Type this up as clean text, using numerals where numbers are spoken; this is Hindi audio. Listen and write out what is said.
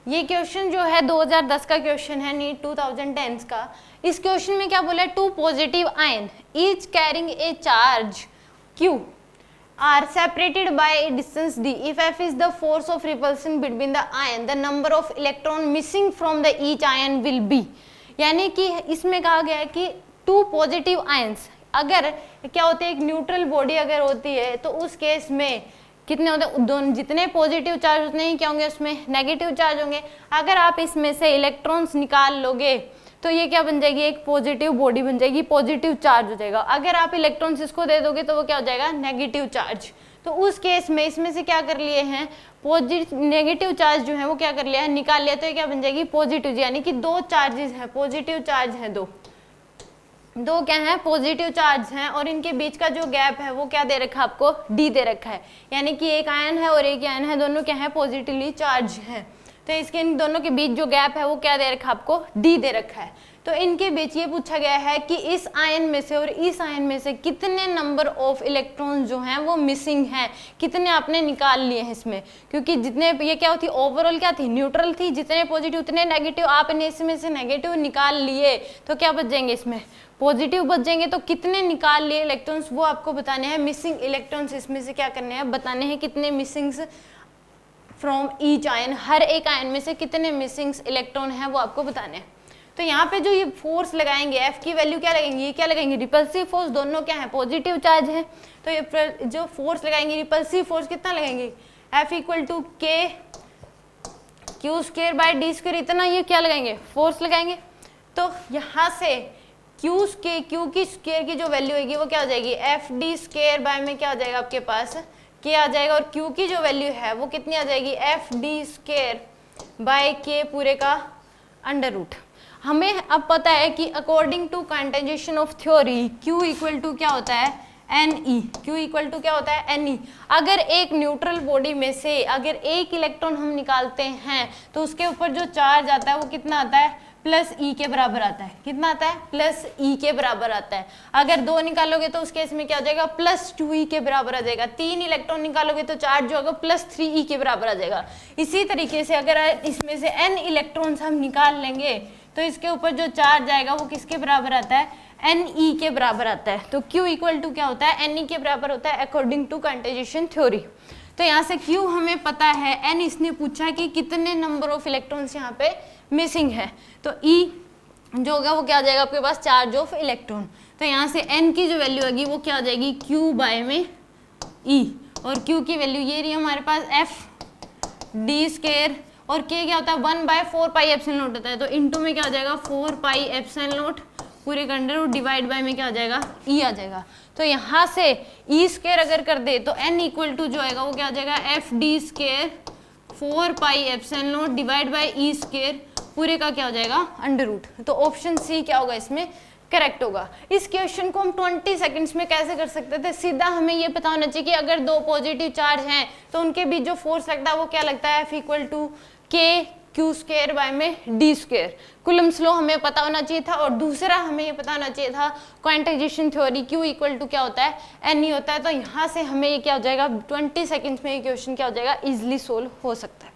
ये क्वेश्चन जो है 2010 का क्वेश्चन है, नीट 2010 का। इस क्वेश्चन में क्या बोला है, two positive ion each carrying a charge Q are separated by a distance d. If F is the force of repulsion between the ion, the number of electron missing from the each ion will be. यानी कि इसमें कहा गया है कि टू पॉजिटिव आयंस, अगर क्या होते हैं, एक न्यूट्रल बॉडी अगर होती है तो उस केस में कितने होते हैं, दोनों जितने पॉजिटिव चार्ज उतने ही क्या होंगे, उसमें नेगेटिव चार्ज होंगे। अगर आप इसमें से इलेक्ट्रॉन्स निकाल लोगे तो ये क्या बन जाएगी, एक पॉजिटिव बॉडी बन जाएगी, पॉजिटिव चार्ज हो जाएगा। अगर आप इलेक्ट्रॉन्स इसको दे दोगे तो वो क्या हो जाएगा, नेगेटिव चार्ज। तो उस केस में इसमें से क्या कर लिए हैं, पॉजिटिव नेगेटिव चार्ज जो है वो क्या कर लिया है, निकाल लिया, तो ये क्या बन जाएगी, पॉजिटिव। यानी कि दो चार्जेस हैं, पॉजिटिव चार्ज है, दो क्या है, पॉजिटिव चार्ज हैं, और इनके बीच का जो गैप है वो क्या दे रखा है आपको, डी दे रखा है। यानी कि एक आयन है और एक आयन है, दोनों क्या है, पॉजिटिवली चार्ज है। तो इसके इन दोनों के बीच जो गैप है वो क्या दे रखा है आपको, डी दे रखा है। तो इनके बीच ये पूछा गया है कि इस आयन में से और इस आयन में से कितने नंबर ऑफ इलेक्ट्रॉन जो हैं वो मिसिंग हैं, कितने आपने निकाल लिए हैं इसमें। क्योंकि जितने ये क्या होती, ओवरऑल क्या थी, न्यूट्रल थी, जितने पॉजिटिव उतने नेगेटिव, आपने इसमें से नेगेटिव निकाल लिए तो क्या बच जाएंगे, इसमें पॉजिटिव बच जाएंगे। तो कितने निकाल लिए इलेक्ट्रॉन्स वो आपको बताने हैं, मिसिंग इलेक्ट्रॉन्स इसमें से क्या करने हैं, बताने हैं कितने मिसिंग्स फ्रॉम ईच आयन, हर एक आयन में से कितने मिसिंग इलेक्ट्रॉन हैं वो आपको बताने हैं। तो यहाँ पे जो ये फोर्स लगाएंगे, एफ की वैल्यू क्या लगेंगी, ये क्या लगेंगे, रिपल्सिव फोर्स, दोनों क्या है, पॉजिटिव चार्ज है। तो ये जो फोर्स लगाएंगे, रिपल्सिव फोर्स कितना लगेंगे, एफ इक्वल टू के Q square by D square, इतना ये क्या लगाएंगे, फोर्स लगाएंगे। तो यहाँ से क्यू की स्क्वायर की जो वैल्यू होगी वो क्या हो जाएगी, एफ डी स्क्वायर बाय में क्या हो जाएगा आपके पास, के आ जाएगा, और क्यू की जो वैल्यू है वो कितनी आ जाएगी, एफ डी स्क्वायर बाय के पूरे का अंडर रूट। हमें अब पता है कि according to quantization of theory Q equal to क्या होता है, Ne। Q इक्वल टू क्या होता है, Ne। अगर एक न्यूट्रल बॉडी में से अगर एक इलेक्ट्रॉन हम निकालते हैं तो उसके ऊपर जो चार्ज आता है वो कितना आता है, प्लस E के बराबर आता है। कितना आता है, प्लस E के बराबर आता है। अगर दो निकालोगे तो उस केस में क्या हो जाएगा, प्लस 2E के बराबर आ जाएगा। तीन इलेक्ट्रॉन निकालोगे तो चार्ज जो होगा प्लस 3E के बराबर आ जाएगा। इसी तरीके से अगर इसमें से n इलेक्ट्रॉन्स हम निकाल लेंगे तो इसके ऊपर जो चार्ज आएगा वो किसके बराबर आता है, Ne के बराबर आता है। तो Q इक्वल टू क्या होता है, Ne के बराबर होता है अकॉर्डिंग टू क्वांटाइजेशन थ्योरी। तो यहाँ से Q हमें पता है, N इसने पूछा कि कितने नंबर ऑफ इलेक्ट्रॉन्स यहाँ पे मिसिंग है। तो E जो होगा वो क्या आ जाएगा आपके पास, चार्ज ऑफ इलेक्ट्रॉन। तो यहाँ से N की जो वैल्यू होगी वो क्या हो जाएगी, Q बाय में E, और Q की वैल्यू ये रही हमारे पास एफ डी स्क्वायर, और K क्या होता है, 1/4 पाई एप्सिलॉन नॉट होता है। तो इनटू में क्या हो जाएगा, 4 पाई एप्सिलॉन नॉट पूरे का अंडर, और डिवाइड बाय में क्या हो जाएगा, E आ जाएगा। तो यहाँ से E स्क्वायर अगर कर दे तो N इक्वल टू जो आएगा वो क्या हो जाएगा, F D square 4 pi epsilon not divide by E square पूरे का क्या हो जाएगा, अंडर रूट। तो ऑप्शन सी क्या होगा इसमें करेक्ट होगा। इस क्वेश्चन को हम 20 सेकंड्स में कैसे कर सकते थे, सीधा हमें ये पता होना चाहिए कि अगर दो पॉजिटिव चार्ज हैं तो उनके बीच जो फोर्स लगता है वो क्या लगता है, एफ इक्वल टू के क्यू स्क्वायर बाय में डी स्क्वायर। कूलम्ब्स लॉ हमें पता होना चाहिए था, और दूसरा हमें ये पता होना चाहिए था quantization theory, Q equal to क्या होता है, Ne होता है। तो यहाँ से हमें ये क्या हो जाएगा, 20 सेकंड्स में ये क्वेश्चन क्या हो जाएगा, इजिली सोल्व हो सकता है।